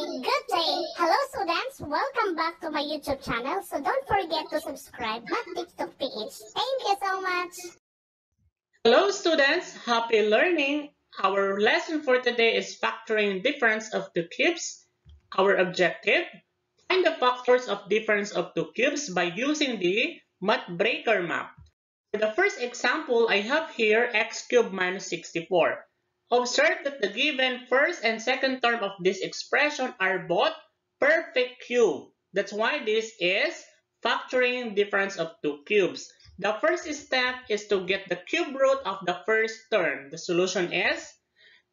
Good day! Hello students! Welcome back to my YouTube channel. So don't forget to subscribe at TikTok PH. Thank you so much! Hello students, happy learning! Our lesson for today is factoring difference of two cubes. Our objective, find the factors of difference of two cubes by using the Mathbreaker map. For the first example, I have here x cubed minus 64. Observe that the given first and second term of this expression are both perfect cube. That's why this is factoring difference of two cubes. The first step is to get the cube root of the first term. The solution is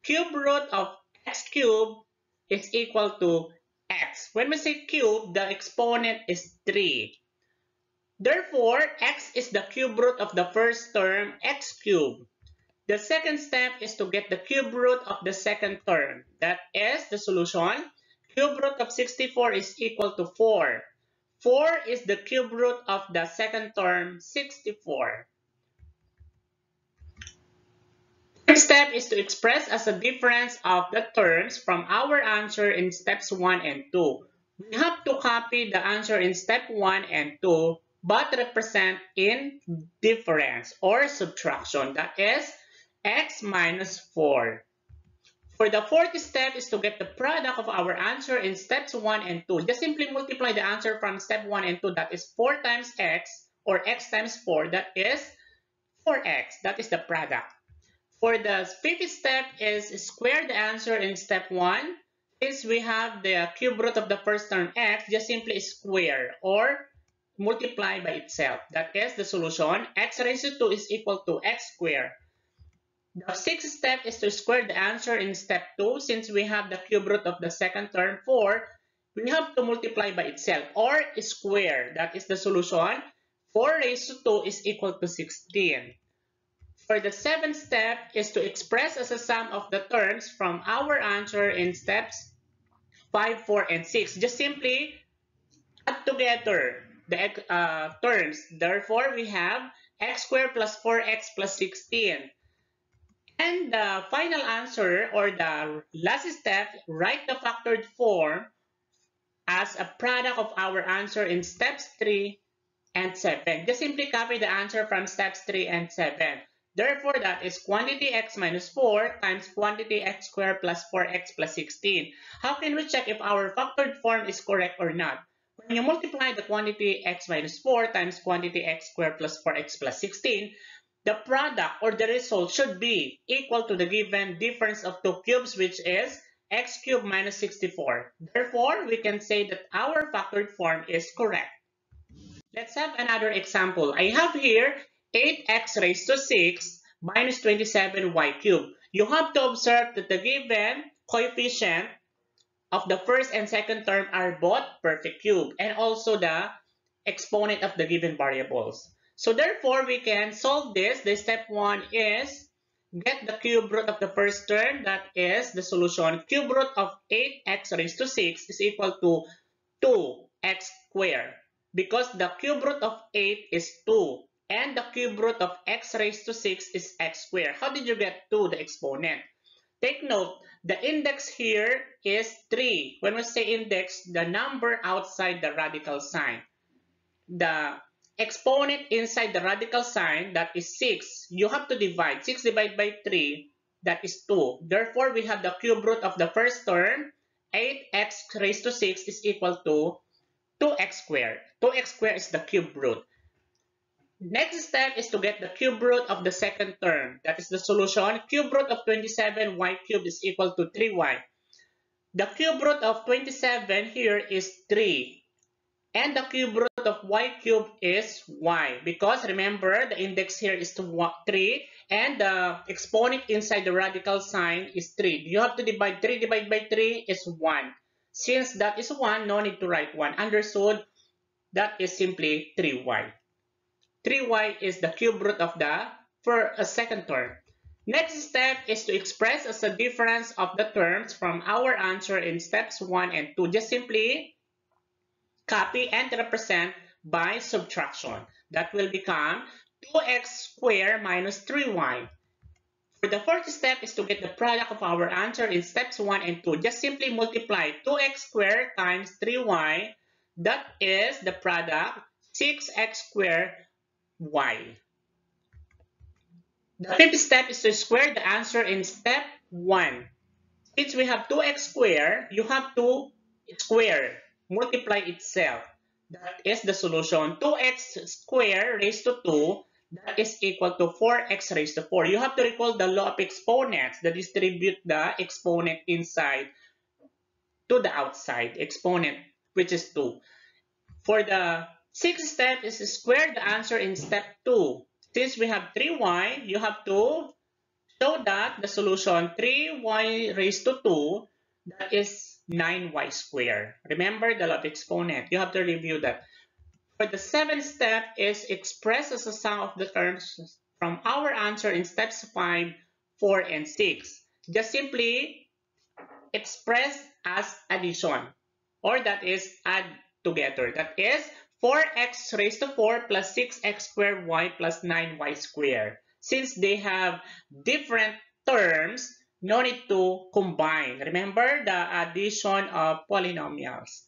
cube root of x cubed is equal to x. When we say cube, the exponent is 3. Therefore, x is the cube root of the first term, x cubed. The second step is to get the cube root of the second term. That is the solution. Cube root of 64 is equal to 4. 4 is the cube root of the second term, 64. Third step is to express as a difference of the terms from our answer in steps 1 and 2. We have to copy the answer in step 1 and 2 but represent in difference or subtraction. That is x minus 4. For the fourth step is to get the product of our answer in steps 1 and 2. Just simply multiply the answer from step 1 and 2. That is 4 times x or x times 4. That is 4x. That is the product. For the fifth step is square the answer in step 1. Since we have the cube root of the first term x, just simply square or multiply by itself. That is the solution. X raised to 2 is equal to x squared. The sixth step is to square the answer in step 2. Since we have the cube root of the second term 4, we have to multiply by itself or square. That is the solution. 4 raised to 2 is equal to 16. For the seventh step is to express as a sum of the terms from our answer in steps 5, 4, and 6. Just simply add together the terms. Therefore, we have x squared plus 4x plus 16. And the final answer or the last step, write the factored form as a product of our answer in steps 3 and 7. Just simply copy the answer from steps 3 and 7. Therefore, that is quantity x minus 4 times quantity x squared plus 4x plus 16. How can we check if our factored form is correct or not? When you multiply the quantity x minus 4 times quantity x squared plus 4x plus 16, the product or the result should be equal to the given difference of two cubes, which is x cubed minus 64. Therefore, we can say that our factored form is correct. Let's have another example. I have here 8x raised to 6 minus 27y cubed. You have to observe that the given coefficient of the first and second term are both perfect cube and also the exponent of the given variables. So therefore, we can solve this. The step 1 is get the cube root of the first term. That is the solution. Cube root of 8x raised to 6 is equal to 2x squared. Because the cube root of 8 is 2. And the cube root of x raised to 6 is x squared. How did you get 2, the exponent? Take note, the index here is 3. When we say index, the number outside the radical sign. The exponent inside the radical sign, that is 6. You have to divide. 6 divided by 3, that is 2. Therefore, we have the cube root of the first term, 8x raised to 6 is equal to 2x squared. 2x squared is the cube root. Next step is to get the cube root of the second term. That is the solution. Cube root of 27y cubed is equal to 3y. The cube root of 27 here is 3. And the cube root of y cubed is y. Because remember, the index here is 3. And the exponent inside the radical sign is 3. You have to divide 3 divided by 3 is 1. Since that is 1, no need to write 1. Understood? That is simply 3y. 3y is the cube root of the second term. Next step is to express as a difference of the terms from our answer in steps 1 and 2. Just simply copy and represent by subtraction. That will become 2x squared minus 3y. For the fourth step is to get the product of our answer in steps 1 and 2. Just simply multiply 2x squared times 3y. That is the product 6x squared y. The fifth step is to square the answer in step 1. Since we have 2x squared, you have to square, multiply itself. That is the solution. 2x squared raised to 2, that is equal to 4x raised to 4. You have to recall the law of exponents that distribute the exponent inside to the outside exponent, which is 2. For the sixth step is to square the answer in step 2. Since we have 3y, you have to show that the solution 3y raised to 2, that is 9y squared. Remember the law of exponent. You have to review that. For the seventh step is express as a sum of the terms from our answer in steps 5, 4, and 6. Just simply express as addition, or that is add together. That is 4x raised to 4 plus 6x squared y plus 9y squared. Since they have different terms, no need to combine. Remember the addition of polynomials.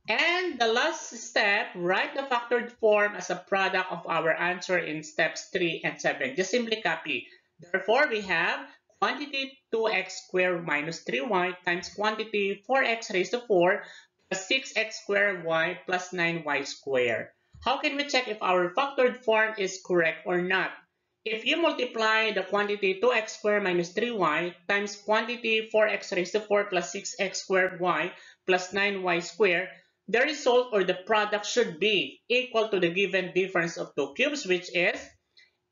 And the last step, write the factored form as a product of our answer in steps 3 and 7. Just simply copy. Therefore, we have quantity 2x squared minus 3y times quantity 4x raised to 4 plus 6x squared y plus 9y squared. How can we check if our factored form is correct or not? If you multiply the quantity 2x squared minus 3y times quantity 4x raised to 4 plus 6x squared y plus 9y squared, the result or the product should be equal to the given difference of two cubes, which is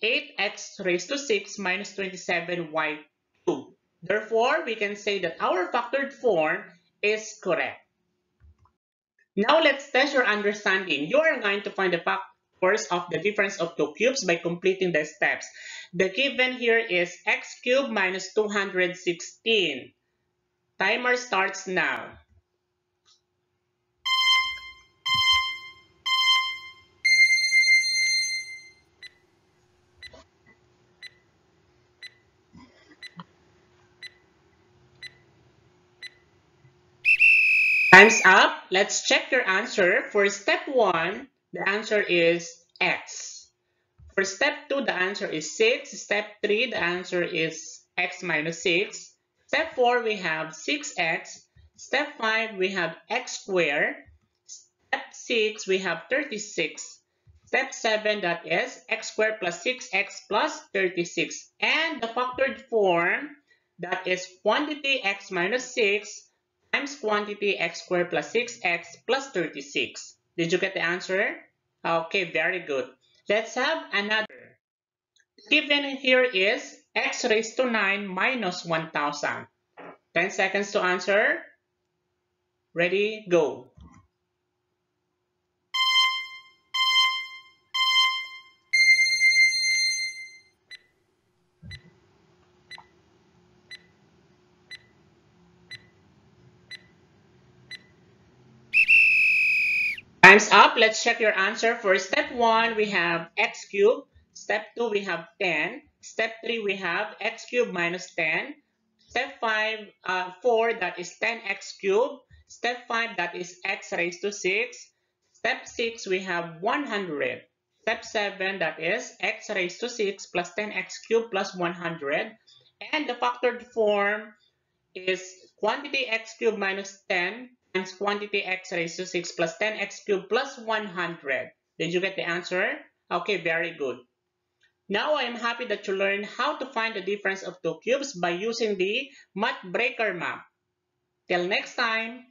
8x raised to 6 minus 27y cubed. Therefore, we can say that our factored form is correct. Now let's test your understanding. You are going to find the factors of the difference of two cubes by completing the steps. The given here is x cubed minus 216. Timer starts now. Time's up. Let's check your answer. For step 1, the answer is x. For step 2, the answer is 6. Step 3, the answer is x minus 6. Step 4, we have 6x. Step 5, we have x squared. Step 6, we have 36. Step 7, that is x squared plus 6x plus 36. And the factored form, that is quantity x minus 6 times quantity x squared plus 6x plus 36. Did you get the answer? Okay, very good. Let's have another. Given here is x raised to 9 minus 1000. 10 seconds to answer. Ready, go. Time's up. Let's check your answer. For step 1, we have x cubed. Step 2, we have 10. Step 3, we have x cubed minus 10. Step 4, that is 10x cubed. Step 5, that is x raised to 6. Step 6, we have 100. Step 7, that is x raised to 6 plus 10x cubed plus 100. And the factored form is quantity x cubed minus 10 times quantity x raised to 6 plus 10x cubed plus 100. Did you get the answer? Okay, very good. Now I am happy that you learned how to find the difference of two cubes by using the Math Breaker map. Till next time!